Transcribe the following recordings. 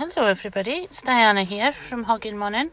Hello everybody, it's Diana here from Hugging Munnin.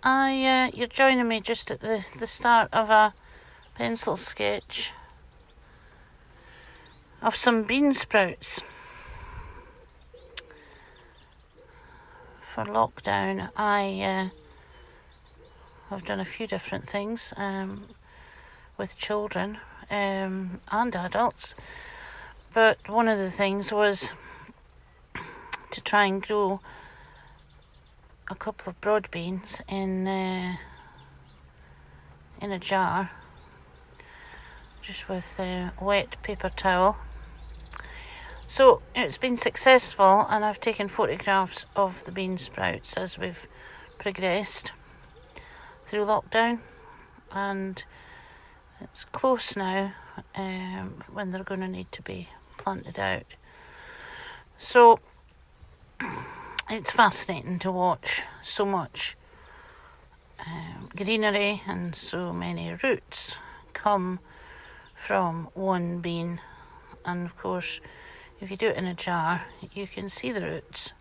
You're joining me just at the start of a pencil sketch of some bean sprouts. For lockdown, I have done a few different things with children and adults, but one of the things was to try and grow a couple of broad beans in a jar, just with a wet paper towel. So it's been successful, and I've taken photographs of the bean sprouts as we've progressed through lockdown, and it's close now when they're going to need to be planted out. So it's fascinating to watch so much greenery and so many roots come from one bean. And of course, if you do it in a jar, you can see the roots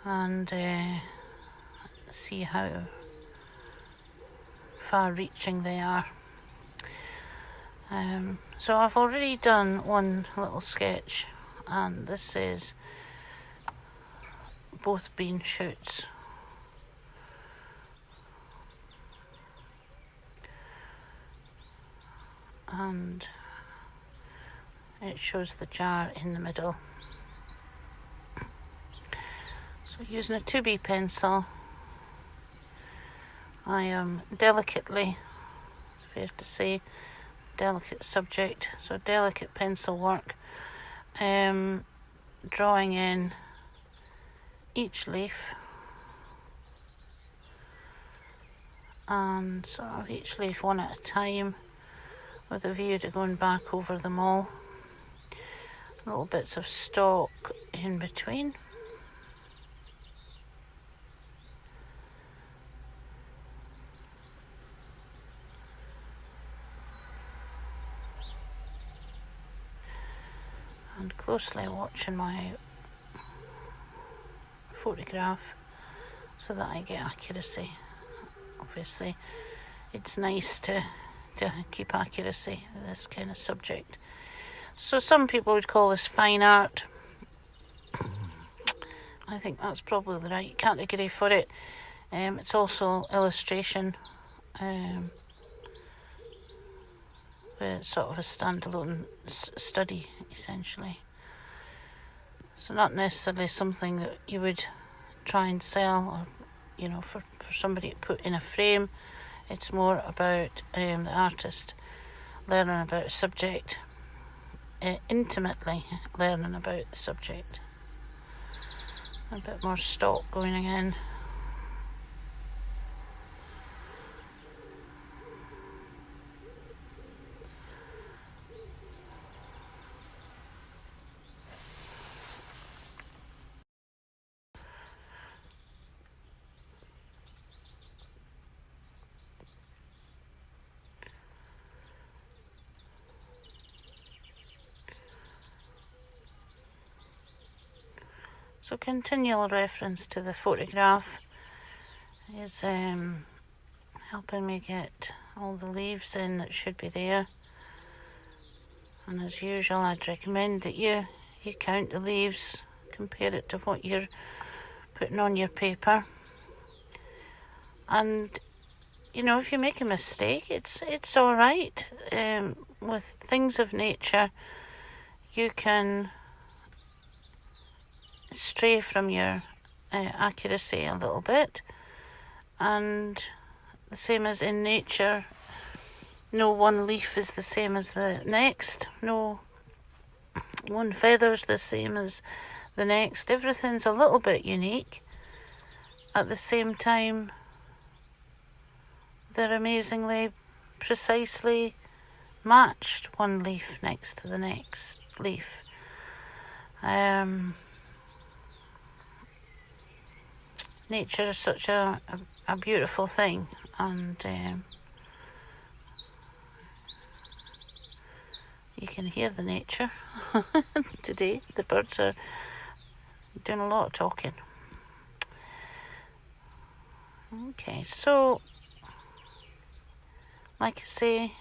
and see how far-reaching they are. So I've already done one little sketch, and this is both bean shoots. And it shows the jar in the middle. So using a 2B pencil, I am delicately, it's fair to say, delicate subject, so delicate pencil work, drawing in each leaf, and sort of each leaf one at a time, with a view to going back over them all. Little bits of stalk in between. And closely watching my photograph so that I get accuracy. Obviously, it's nice to keep accuracy with this kind of subject. So some people would call this fine art. I think that's probably the right category for it. It's also illustration, where it's sort of a standalone study, essentially. So not necessarily something that you would try and sell, or for somebody to put in a frame. It's more about the artist learning about a subject, intimately learning about the subject. A bit more stalk going again. So continual reference to the photograph is helping me get all the leaves in that should be there. And as usual, I'd recommend that you count the leaves, compare it to what you're putting on your paper. And if you make a mistake, it's all right. With things of nature, you can stray from your accuracy a little bit, and the same as in nature, no one leaf is the same as the next, no one feather's the same as the next. Everything's a little bit unique. At the same time, they're amazingly precisely matched, one leaf next to the next leaf. Nature is such a beautiful thing, and you can hear the nature today. The birds are Doing a lot of talking. Okay, so like I say,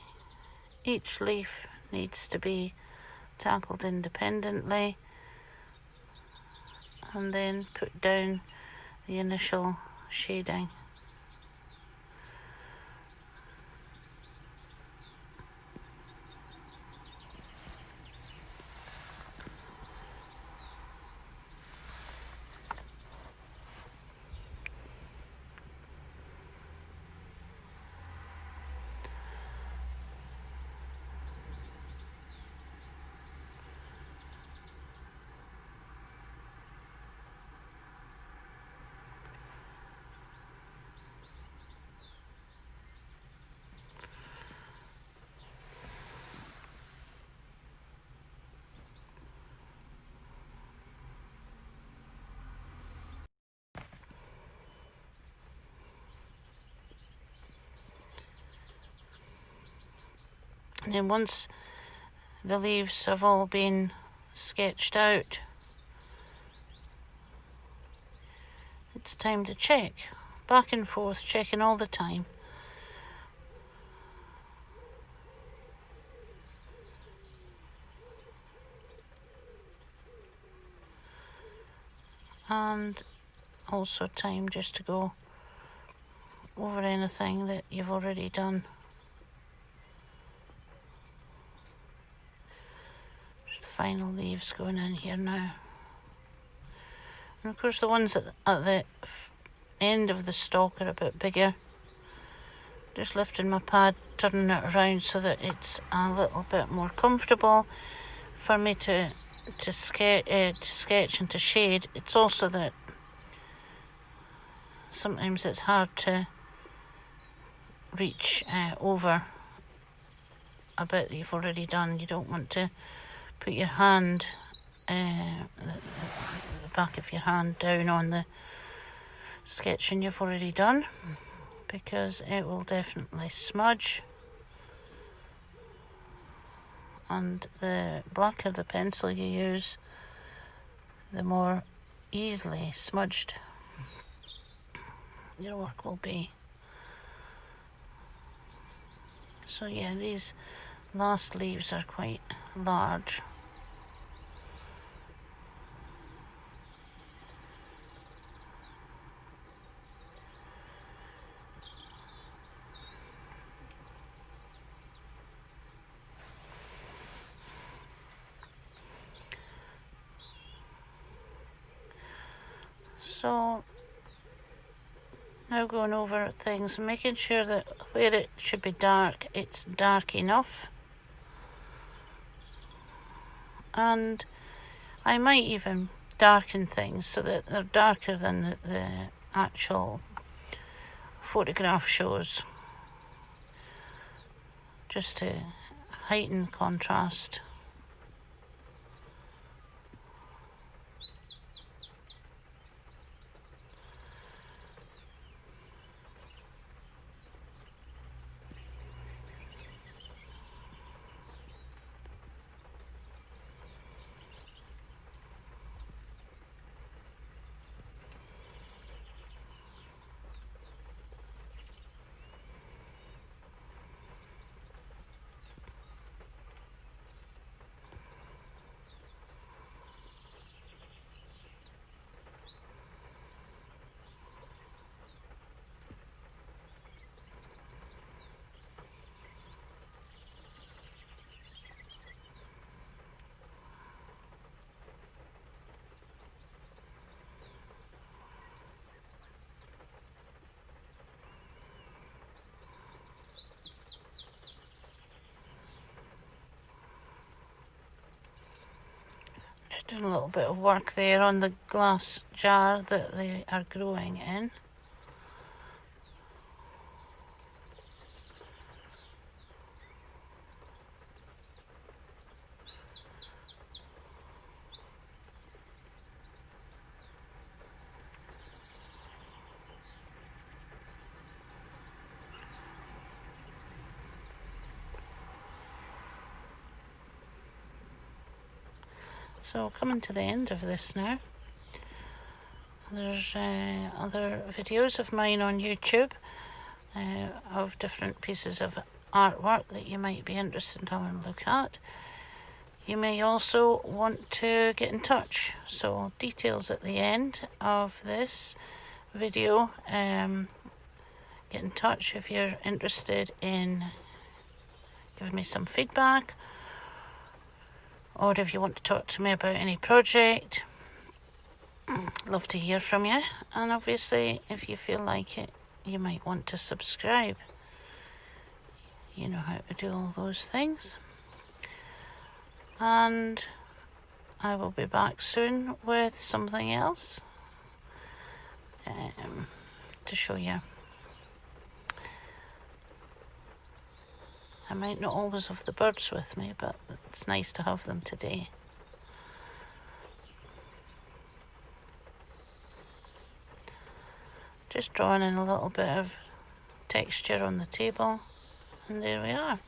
each leaf needs to be tackled independently and then put down the initial shading. And then once the leaves have all been sketched out, it's time to check. Back and forth, checking all the time. And also time just to go over anything that you've already done. Final leaves going in here now. And of course the ones at the end of the stalk are a bit bigger. Just lifting my pad, turning it around so that it's a little bit more comfortable for me to sketch and to shade. It's also that sometimes it's hard to reach over a bit that you've already done. You don't want to put your hand, the back of your hand down on the sketching you've already done, because it will definitely smudge, and the blacker the pencil you use, the more easily smudged your work will be. So yeah, these last leaves are quite large. So now going over things and making sure that where it should be dark, it's dark enough. And I might even darken things so that they're darker than the actual photograph shows, just to heighten contrast. Just doing a little bit of work there on the glass jar that they are growing in. So coming to the end of this now, There's other videos of mine on YouTube of different pieces of artwork that you might be interested in having a look at. You may also want to get in touch, so details at the end of this video. Get in touch if you're interested in giving me some feedback, or if you want to talk to me about any project. Love to hear from you. And obviously, if you feel like it, you might want to subscribe. You know how to do all those things. And I will be back soon with something else to show you. I might not always have the birds with me, but it's nice to have them today. Just drawing in a little bit of texture on the table, and there we are.